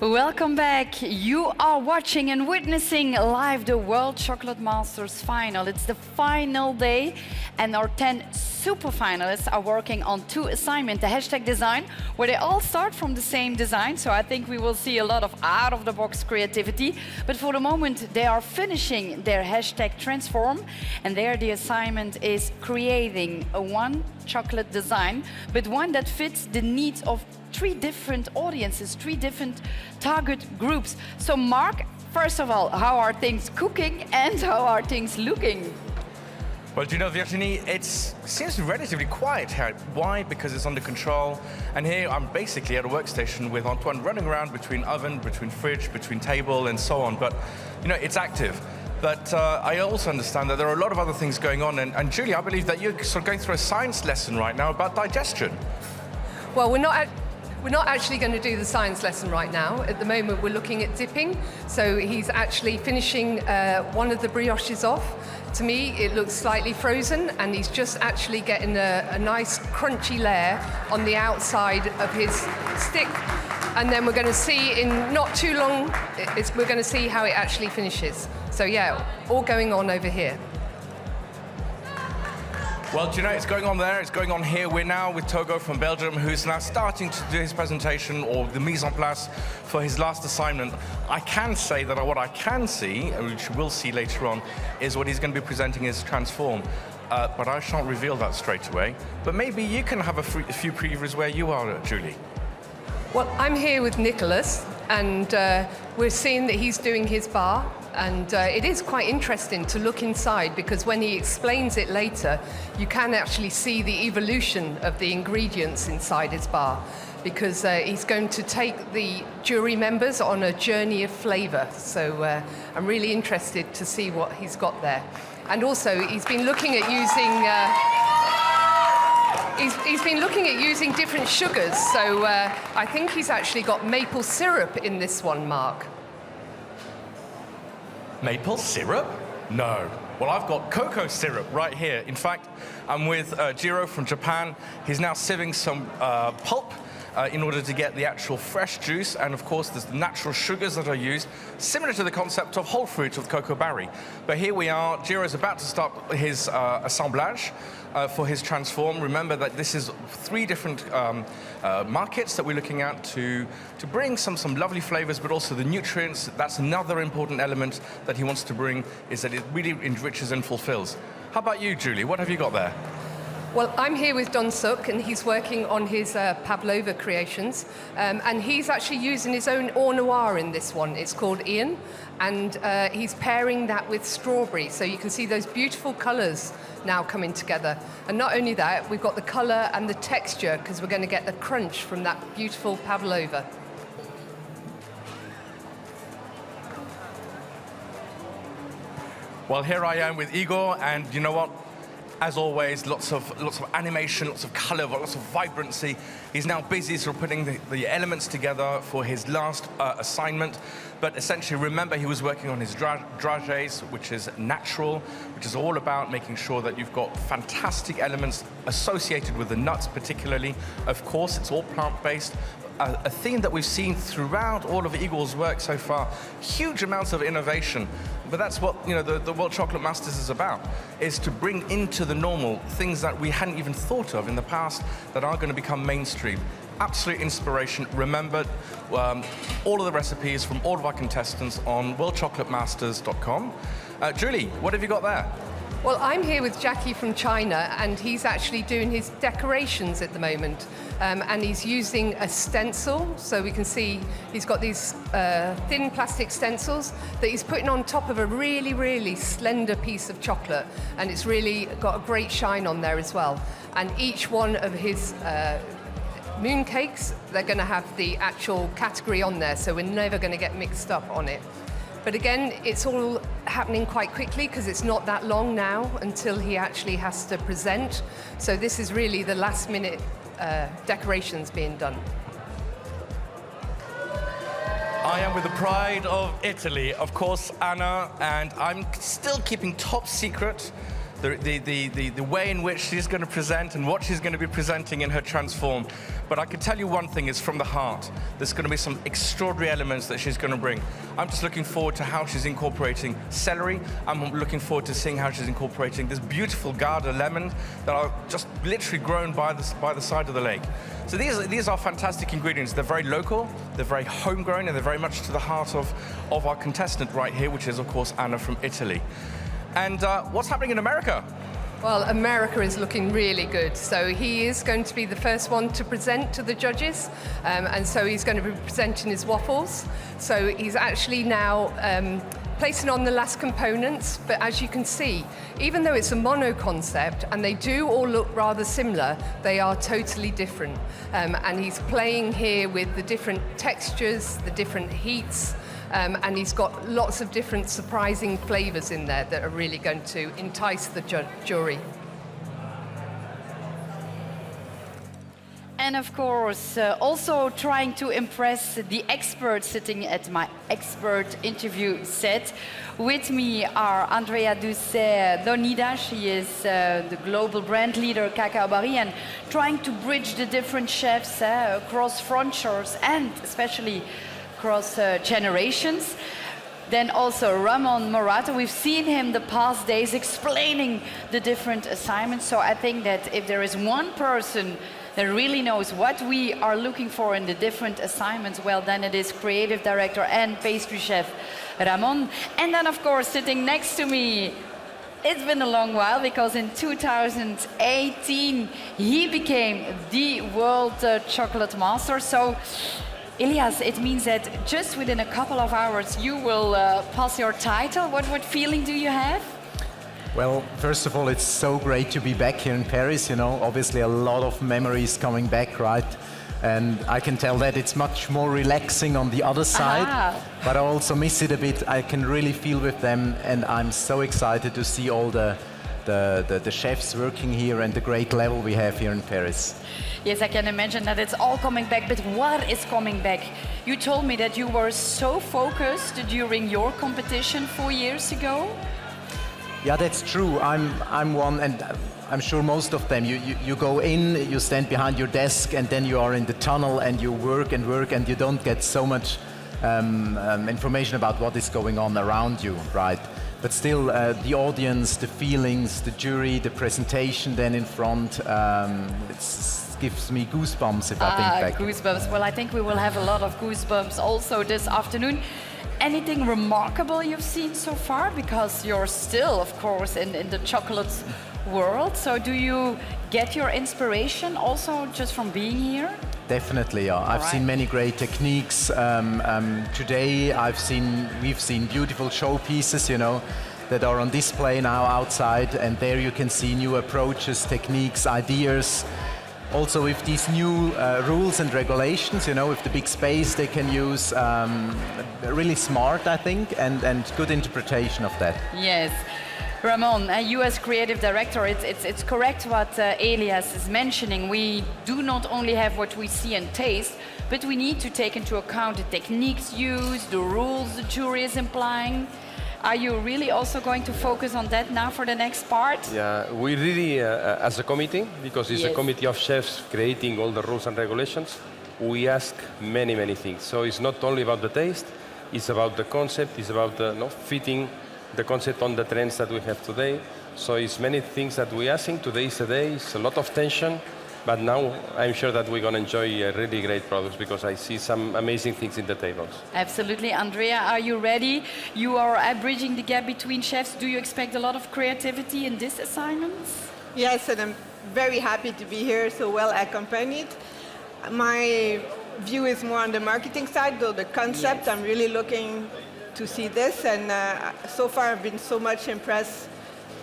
Welcome back. You are watching and witnessing live the World Chocolate Masters final. It's the final day and our 10 super finalists are working on 2 assignments, the hashtag design, where they all start from the same design. So I think we will see a lot of out-of-the-box creativity. But for the moment, they are finishing their hashtag transform. And there the assignment is creating a one chocolate design, but one that fits the needs of 3 different audiences, 3 different target groups. So Mark, first of all, how are things cooking and how are things looking? Well, do you know, Virginie, it seems relatively quiet here. Why? Because it's under control. And here I'm basically at a workstation with Antoine running around between oven, between fridge, between table and so on. But, you know, it's active. But I also understand that there are a lot of other things going on. And Julie, I believe that you're sort of going through a science lesson right now about digestion. Well, we're not actually going to do the science lesson right now. At the moment, we're looking at dipping. So he's actually finishing one of the brioches off. To me, it looks slightly frozen, and he's just actually getting a nice crunchy layer on the outside of his stick. And then we're going to see in not too long, we're going to see how it actually finishes. So yeah, all going on over here. Well, do you know, it's going on there, it's going on here. We're now with Togo from Belgium, who's now starting to do his presentation, or the mise en place, for his last assignment. I can say that what I can see, which we'll see later on, is what he's going to be presenting as Transform. But I shan't reveal that straight away. But maybe you can have a few previews where you are, Julie. Well, I'm here with Nicholas, and we're seeing that he's doing his bar. And it is quite interesting to look inside, because when he explains it later, you can actually see the evolution of the ingredients inside his bar, because he's going to take the jury members on a journey of flavor. So I'm really interested to see what he's got there. And also, he's been looking at using he's been looking at using different sugars. So I think he's actually got maple syrup in this one, Mark. Maple syrup? No. Well, I've got cocoa syrup right here. In fact, I'm with Jiro from Japan. He's now sieving some pulp in order to get the actual fresh juice. And of course, there's the natural sugars that are used, similar to the concept of whole fruit of cocoa berry. But here we are. Jiro's about to start his assemblage for his transform. Remember that this is 3 different markets that we're looking at to bring some lovely flavors, but also the nutrients. That's another important element that he wants to bring, is that it really enriches and fulfills. How about you, Julie? What have you got there? Well, I'm here with Don Suk, and he's working on his pavlova creations. And he's actually using his own Au Noir in this one. It's called Ian. And he's pairing that with strawberry. So you can see those beautiful colors now coming together. And not only that, we've got the color and the texture, because we're going to get the crunch from that beautiful pavlova. Well, here I am with Igor, and you know what? As always, lots of animation, lots of color, lots of vibrancy. He's now busy sort of putting the elements together for his last assignment. But essentially, remember, he was working on his dragées, which is natural, which is all about making sure that you've got fantastic elements associated with the nuts particularly. Of course, it's all plant-based. A theme that we've seen throughout all of Igor's work so far, huge amounts of innovation. But that's what, you know, the World Chocolate Masters is about, is to bring into the normal things that we hadn't even thought of in the past that are going to become mainstream. Absolute inspiration. Remember, all of the recipes from all of our contestants on worldchocolatemasters.com. Julie, what have you got there? Well, I'm here with Jacky from China, and he's actually doing his decorations at the moment. And he's using a stencil, so we can see he's got these thin plastic stencils that he's putting on top of a really, really slender piece of chocolate. And it's really got a great shine on there as well. And each one of his moon cakes, they're going to have the actual category on there, so we're never going to get mixed up on it. But again, it's all happening quite quickly, because it's not that long now until he actually has to present. So this is really the last minute decorations being done. I am with the pride of Italy, of course, Anna, and I'm still keeping top secret the way in which she's going to present and what she's going to be presenting in her transform. But I can tell you one thing, is from the heart. There's going to be some extraordinary elements that she's going to bring. I'm just looking forward to how she's incorporating celery. I'm looking forward to seeing how she's incorporating this beautiful Garda lemon that are just literally grown by the side of the lake. So these are fantastic ingredients. They're very local, they're very homegrown, and they're very much to the heart of our contestant right here, which is, of course, Anna from Italy. And what's happening in America? Well, America is looking really good. So he is going to be the first one to present to the judges. And so he's going to be presenting his waffles. So he's actually now placing on the last components. But as you can see, even though it's a mono concept and they do all look rather similar, they are totally different. And he's playing here with the different textures, the different heats. And he's got lots of different surprising flavors in there that are really going to entice the jury. And of course, also trying to impress the experts sitting at my expert interview set. With me are Andrea Doucet Donida. She is the global brand leader Cacao Barry, and trying to bridge the different chefs across frontiers and especially across generations. Then also Ramon Morato, we've seen him the past days explaining the different assignments. So I think that if there is one person that really knows what we are looking for in the different assignments, well, then it is creative director and pastry chef Ramon. And then of course, sitting next to me, it's been a long while, because in 2018 he became the world chocolate master. So Elias, it means that just within a couple of hours you will pass your title. What feeling do you have? Well, first of all, it's so great to be back here in Paris. You know, obviously a lot of memories coming back, right? And I can tell that it's much more relaxing on the other side, but I also miss it a bit. I can really feel with them, and I'm so excited to see all the chefs working here and the great level we have here in Paris. Yes, I can imagine that it's all coming back, but what is coming back? You told me that you were so focused during your competition 4 years ago. Yeah, that's true. I'm one, and I'm sure most of them. You go in, you stand behind your desk, and then you are in the tunnel and you work, and you don't get so much information about what is going on around you, right? But still, the audience, the feelings, the jury, the presentation then in front, it gives me goosebumps if I think back. Goosebumps. Well, I think we will have a lot of goosebumps also this afternoon. Anything remarkable you've seen so far? Because you're still, of course, in the chocolate world. So do you get your inspiration also just from being here? Definitely, yeah. I've seen many great techniques. Today we've seen beautiful showpieces, you know, that are on display now outside, and there you can see new approaches, techniques, ideas. Also with these new rules and regulations, you know, with the big space they can use, really smart, I think, and good interpretation of that. Yes. Ramon, you as creative director, it's correct what Elias is mentioning. We do not only have what we see and taste, but we need to take into account the techniques used, the rules the jury is implying. Are you really also going to focus on that now for the next part? Yeah, we really, as a committee, because it's a committee of chefs creating all the rules and regulations, we ask many, many things. So it's not only about the taste, it's about the concept, it's about fitting the concept on the trends that we have today. So it's many things that we ask. Today is a day, it's a lot of tension, but now I'm sure that we're going to enjoy really great products, because I see some amazing things in the tables. Absolutely. Andrea, are you ready? You are bridging the gap between chefs. Do you expect a lot of creativity in this assignment? Yes, and I'm very happy to be here, so well accompanied. My view is more on the marketing side, though the concept, I'm really looking to see this, and so far I've been so much impressed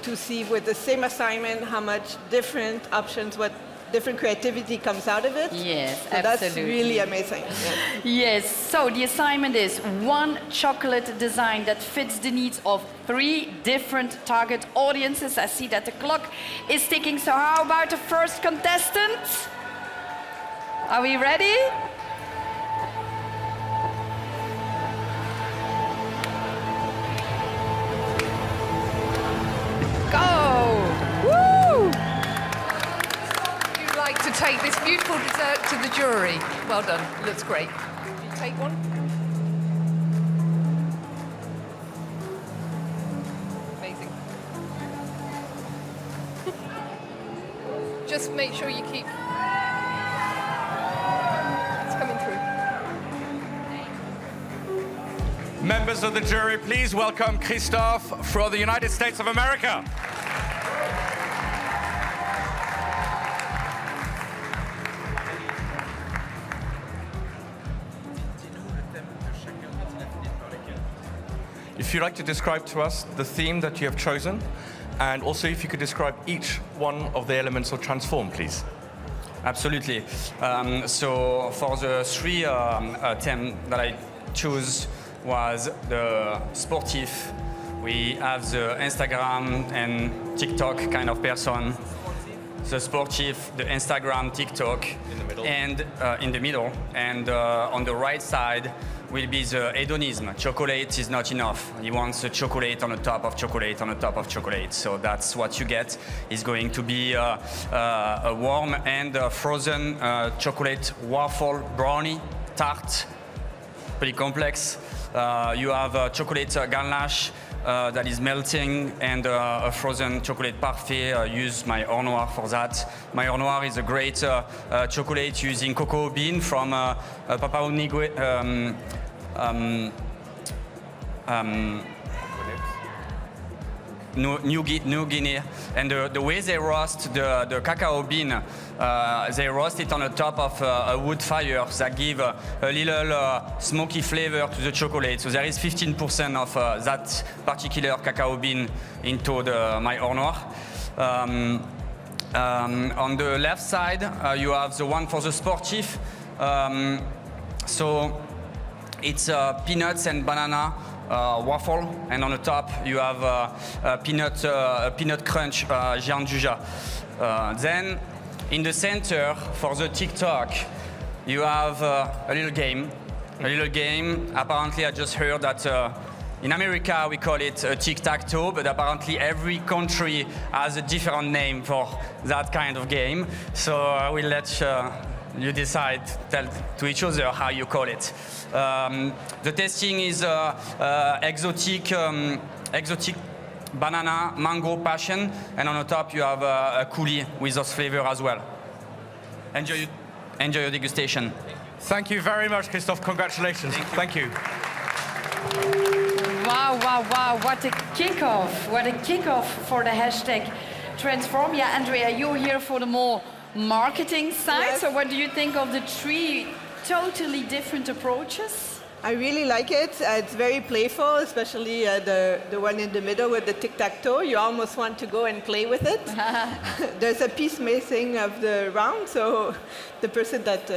to see with the same assignment how much different options, what different creativity comes out of it. Yes, so absolutely. That's really amazing. Yes, so the assignment is one chocolate design that fits the needs of 3 different target audiences. I see that the clock is ticking, so how about the first contestant? Are we ready? Go! take this beautiful dessert to the jury. Well done. Looks great. You take one. Amazing. Just make sure you keep. It's coming through. Members of the jury, please welcome Kristoff from the United States of America. If you'd like to describe to us the theme that you have chosen, and also if you could describe each one of the elements of Transform, please. Absolutely. So for the three themes that I choose was the sportif. We have the Instagram and TikTok kind of person. The sportif, the Instagram, TikTok, In the middle. and in the middle. And on the right side will be the hedonism. Chocolate is not enough. He wants a chocolate on the top of chocolate on the top of chocolate. So that's what you get. It's going to be a warm and frozen chocolate waffle brownie tart. Pretty complex. You have chocolate ganache that is melting and a frozen chocolate parfait. Use my Or Noir for that. My Or Noir is a great chocolate using cocoa bean from Papua New Guinea. New Guinea, and the way they roast the cacao bean, they roast it on the top of a wood fire that give a little smoky flavor to the chocolate. So there is 15% of that particular cacao bean into my Or Noir. On the left side, you have the one for the sportif. So it's peanuts and banana waffle, and on the top you have peanut crunch géant juja. Then in the center for the TikTok, you have a little game. Apparently, I just heard that in America we call it a tic-tac-toe, but apparently every country has a different name for that kind of game. So I will let you decide, tell to each other how you call it. The tasting is exotic banana, mango, passion, and on the top you have a coulis with those flavor as well. Enjoy your degustation. Thank you very much, Kristoff. Congratulations. Thank you. Wow, wow, wow, what a kickoff. What a kickoff for the hashtag Transform. Yeah, Andrea, you're here for the more marketing side. Yes. So what do you think of the three totally different approaches? I really like it. It's very playful, especially the one in the middle with the tic-tac-toe. You almost want to go and play with it. There's a piece missing of the round, so the person that,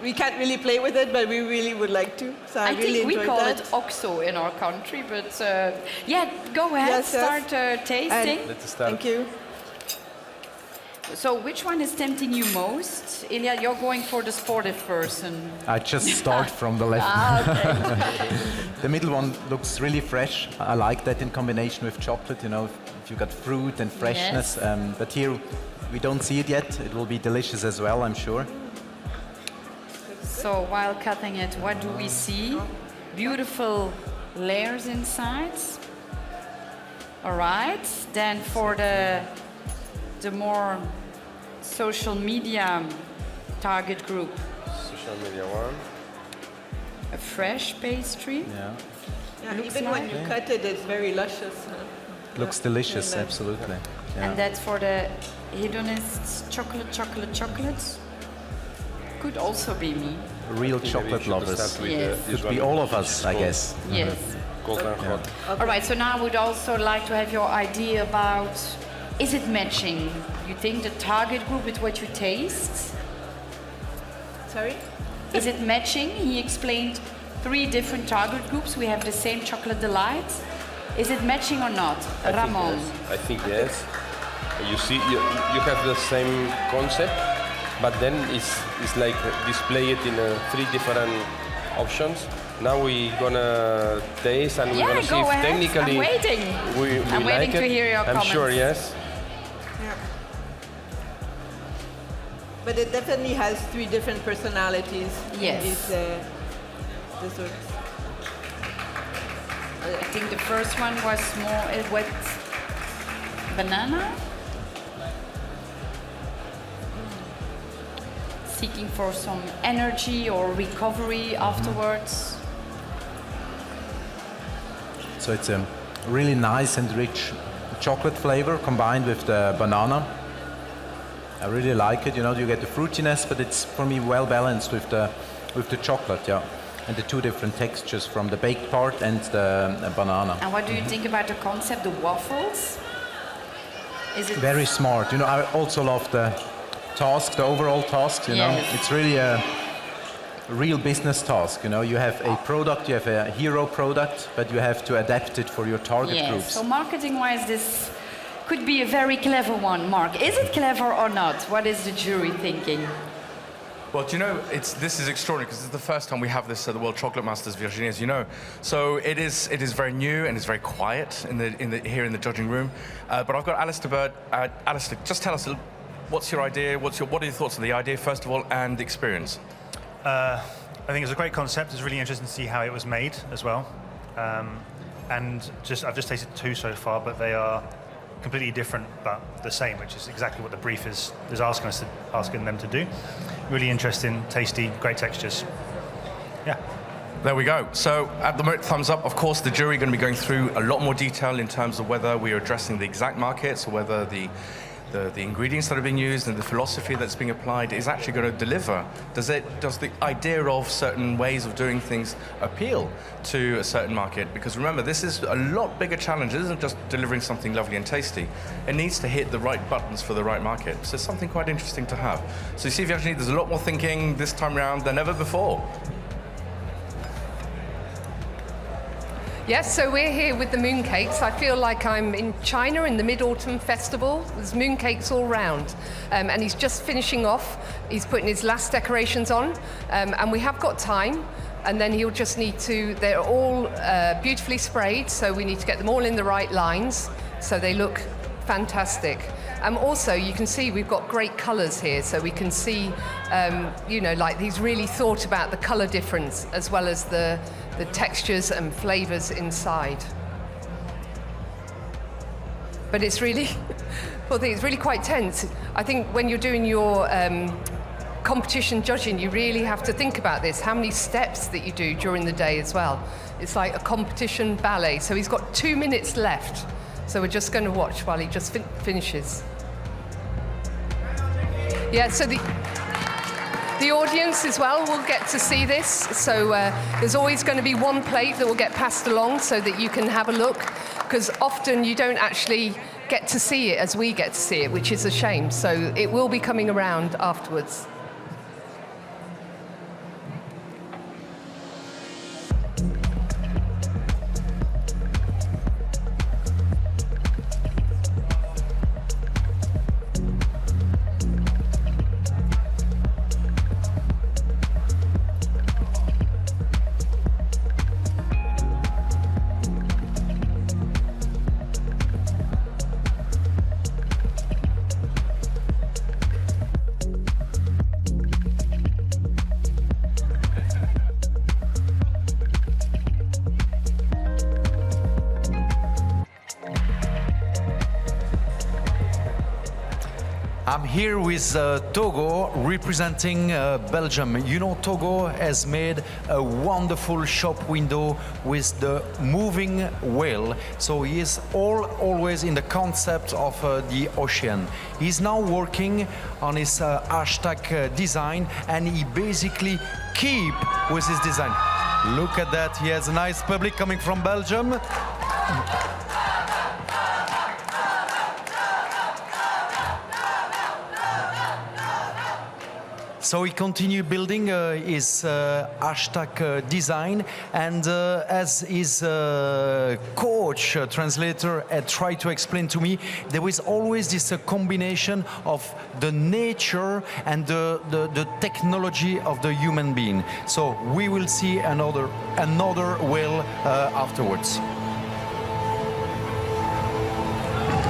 we can't really play with it, but we really would like to. So I really think we enjoyed call that. it OXO in our country, but yeah, go ahead, Yes, yes. start tasting. Let's start. Thank you. So which one is tempting you most? Ilya, you're going for the sportive person. I just start from the left. Okay. The middle one looks really fresh. I like that in combination with chocolate, if you got fruit and freshness. Yes. But here we don't see it yet. It will be delicious as well, I'm sure. So while cutting it, what do we see? Beautiful layers inside. All right. Then for the more social media target group, Social media one. a fresh pastry. Yeah. Yeah, Looks even when like- you cut it, it's very luscious. Looks delicious, And, absolutely. Yeah. And that's for the hedonists, chocolate. Could also be me. Real chocolate Maybe we should lovers. start with, Yes. this Could be one, all of which us, is I called guess. Yes. Cold and hot. All right, so now I would also like to have your idea about, is it matching? You think the target group with what you taste? Sorry? Is it matching? He explained 3 different target groups. We have the same chocolate delight. Is it matching or not? Ramon. I think yes. You see, you have the same concept, but then it's like display it in 3 different options. Now we're gonna taste and we're Yeah, gonna see go if ahead. technically I'm waiting. we I'm like waiting it. to hear your I'm sure, comments. yes. Yeah. but it definitely has 3 different personalities. Yes. In these desserts. I think the first one was more with banana. Seeking for some energy or recovery afterwards. So it's a really nice and rich chocolate flavor combined with the banana. I really like it. You know, you get the fruitiness, but it's for me well balanced with the chocolate, yeah, and the 2 different textures from the baked part and the banana. And what do you think about the concept, the waffles? Is it Very smart. You know, I also love the task, the overall task. You know, Yes. it's really a real business task. You know, you have a product, you have a hero product, but you have to adapt it for your target Yes. groups. So marketing-wise, this could be a very clever one, Mark. Is it clever or not? What is the jury thinking? Well, do you know, this is extraordinary because it's the first time we have this at the World Chocolate Masters, Virginie, as you know. So it is very new and it's very quiet here in the judging room. But I've got Alistair Bird. Alistair, just tell us, what's your idea? What are your thoughts on the idea, first of all, and the experience? I think it's a great concept. It's really interesting to see how it was made as well. And I've just tasted 2 so far, but they are completely different but the same, which is exactly what the brief is asking them to do. Really interesting, tasty, great textures. Yeah. There we go. So at the moment, thumbs up. Of course, the jury are going to be going through a lot more detail in terms of whether we are addressing the exact markets or whether the ingredients that are being used and the philosophy that's being applied is actually going to deliver. Does the idea of certain ways of doing things appeal to a certain market? Because remember, this is a lot bigger challenge. It isn't just delivering something lovely and tasty. It needs to hit the right buttons for the right market. So it's something quite interesting to have. So you see, Virginie, there's a lot more thinking this time around than ever before. Yes, so we're here with the mooncakes. I feel like I'm in China in the Mid-Autumn Festival. There's mooncakes all round. And he's just finishing off. He's putting his last decorations on. And we have got time. And then he'll just need to, they're all beautifully sprayed, so we need to get them all in the right lines so they look fantastic. Also, you can see we've got great colours here, so we can see, you know, like he's really thought about the colour difference as well as the textures and flavours inside. But it's really, it's really quite tense. I think when you're doing your competition judging, you really have to think about this, how many steps that you do during the day as well. It's like a competition ballet. So he's got 2 minutes left. So we're just going to watch while he just finishes. Yeah, so the audience as well will get to see this. So there's always going to be 1 plate that will get passed along so that you can have a look, because often you don't actually get to see it as we get to see it, which is a shame. So it will be coming around afterwards. I'm here with Togo, representing Belgium. You know, Togo has made a wonderful shop window with the moving whale. So he is always in the concept of the ocean. He's now working on his hashtag design, and he basically keep with his design. Look at that, he has a nice public coming from Belgium. So he continued building his hashtag design, and as his coach, translator, had tried to explain to me, there is always this combination of the nature and the technology of the human being. So we will see another whale afterwards.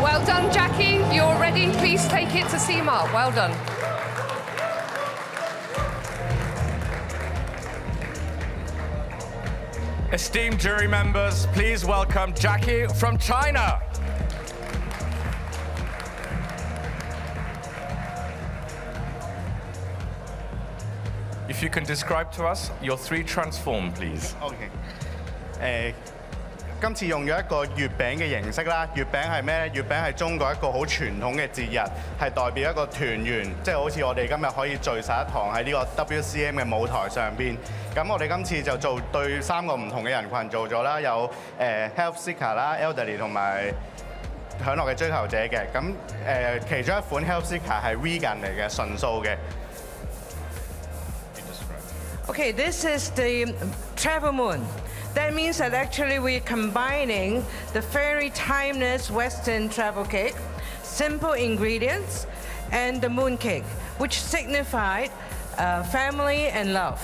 Well done, Jacky. You're ready. Please take it to see Mark. Well done. Esteemed jury members, please welcome Jacky from China. If you can describe to us your 3 transform, please. OK，今次用咗一個月餅嘅形式啦。月餅係咩咧？月餅係中國一個好傳統嘅節日，係代表一個團圓，即係好似我哋今日可以聚晒一堂喺呢個 WCM 嘅舞台上邊。咁我哋今次就做對3個唔同嘅人群做咗啦，有health seeker 啦、elderly 同埋享樂嘅追求者嘅。咁其中一款 health seeker 係 vegan 嚟嘅，純素嘅。Okay, this is the travel moon. That means that actually we're combining the very timeless Western travel cake, simple ingredients, and the moon cake, which signified family and love.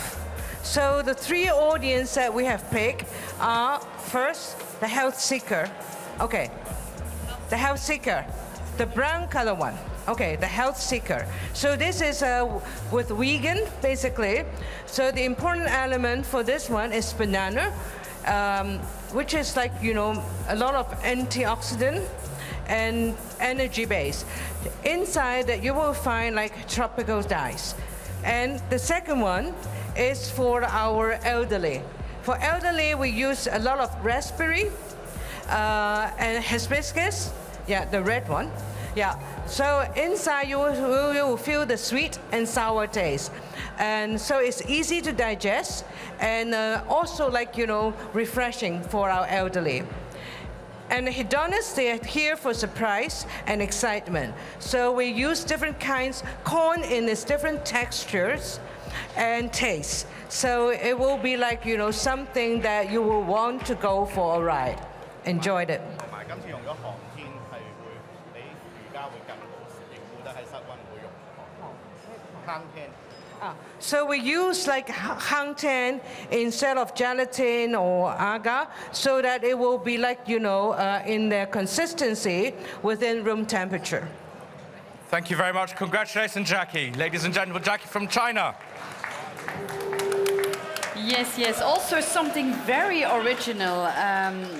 So the 3 audience that we have picked are first the health seeker. Okay, the health seeker, the brown color one. Okay, the health seeker. So this is with vegan, basically. So the important element for this one is banana, which is like, you know, a lot of antioxidant and energy base. Inside that you will find like tropical dyes. And the second one is for our elderly. For elderly, we use a lot of raspberry and hibiscus. Yeah, the red one. Yeah, so inside you will feel the sweet and sour taste. And so it's easy to digest and also like, you know, refreshing for our elderly. And the hedonists, they are here for surprise and excitement. So we use different kinds, corn in its different textures and tastes. So it will be like, you know, something that you will want to go for a ride. Enjoyed it. So we use like hang ten instead of gelatin or agar, so that it will be like, you know, in their consistency within room temperature. Thank you very much. Congratulations, Jacky. Ladies and gentlemen, Jacky from China. Yes, yes. Also something very original.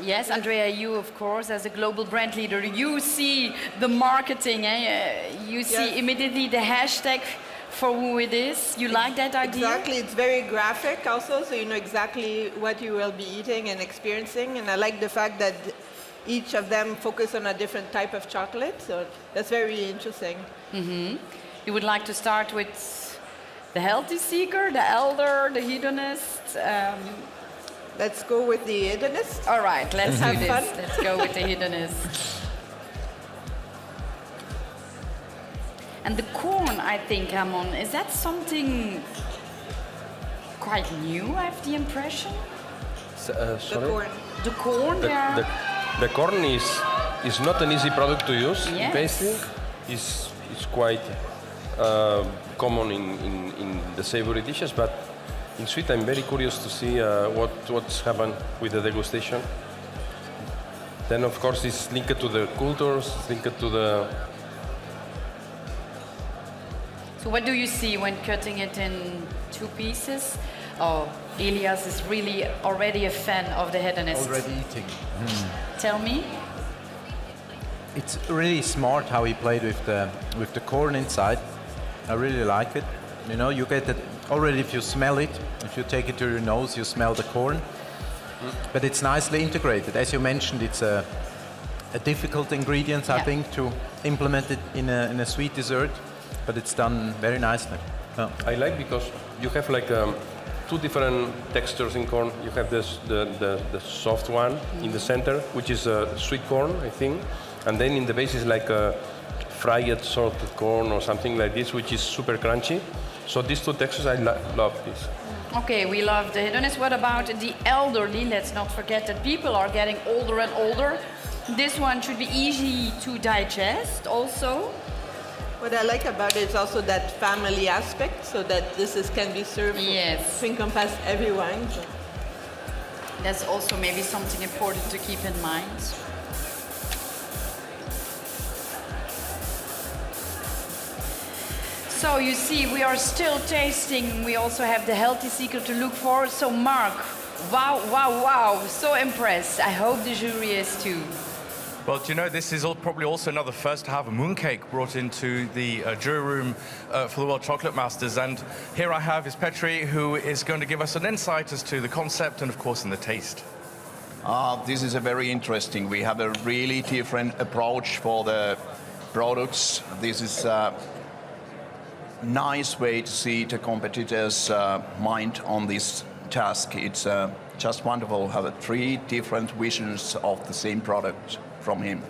Yes, Andrea, you, of course, as a global brand leader, you see the marketing. You see immediately the hashtag for who it is. You like that idea? Exactly. It's very graphic also, so you know exactly what you will be eating and experiencing. And I like the fact that each of them focus on a different type of chocolate. So that's very interesting. Mm-hmm. You would like to start with the healthy seeker, the elder, the hedonist? Let's go with the hedonist. All right, let's do this. Fun. Let's go with the hedonist. And the corn, I think, Hamon, is that something quite new, I have the impression? Sorry? The corn. The corn, The corn is not an easy product to use in Yes. pastry. It's quite common in the savory dishes, but in sweet I'm very curious to see what's happened with the degustation. Then of course it's linked to the cultures, it's linked to the... So what do you see when cutting it in 2 pieces? Oh, Elias is really already a fan of the hedonist. Already eating. Tell me. It's really smart how he played with the corn inside. I really like it. You know, you get it already if you smell it. If you take it to your nose, you smell the corn. But it's nicely integrated. As you mentioned, it's a difficult ingredient, I think, to implement it in a sweet dessert. But it's done very nicely. Yeah. I like because you have like 2 different textures in corn. You have the soft one in the center, which is sweet corn, I think. And then in the base is like a fried salted corn or something like this, which is super crunchy. So these 2 textures, I love this. Okay, we love the hedonist. What about the elderly? Let's not forget that people are getting older and older. This one should be easy to digest also. What I like about it is also that family aspect, so that this can be served to encompass everyone. So. That's also maybe something important to keep in mind. So you see, we are still tasting. We also have the healthy seeker to look for. So Mark, Wow, wow, wow. So impressed. I hope the jury is too. Well, do you know, this is probably also another first to have a mooncake brought into the jury room for the World Chocolate Masters. And here I have is Petri, who is going to give us an insight as to the concept and, of course, in the taste. This is a very interesting. We have a really different approach for the products. This is a nice way to see the competitor's mind on this task. It's just wonderful to have 3 different visions of the same product from him.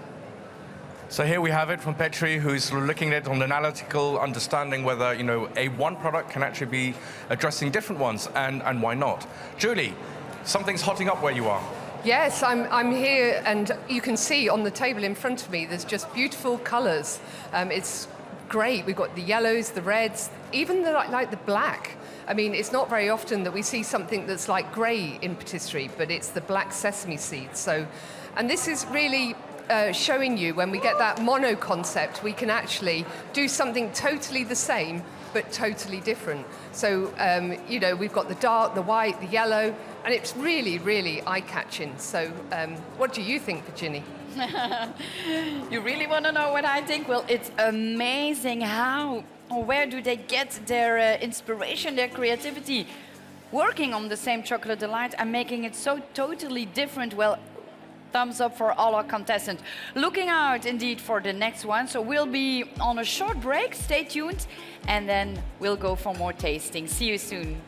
So here we have it from Petri, who's sort of looking at it on analytical understanding whether, you know, one product can actually be addressing different ones, and why not. Julie, something's hotting up where you are. Yes, I'm here, and you can see on the table in front of me, there's just beautiful colours. It's great. We've got the yellows, the reds, even like the black. I mean, it's not very often that we see something that's like grey in patisserie, but it's the black sesame seeds. So, and this is really showing you when we get that mono concept, we can actually do something totally the same, but totally different. So, you know, we've got the dark, the white, the yellow, and it's really, really eye-catching. So, what do you think, Virginie? You really want to know what I think? Well, it's amazing how, or where do they get their inspiration, their creativity? Working on the same chocolate delight and making it so totally different. Well, thumbs up for all our contestants. Looking out indeed for the next one. So we'll be on a short break, stay tuned, and then we'll go for more tasting. See you soon.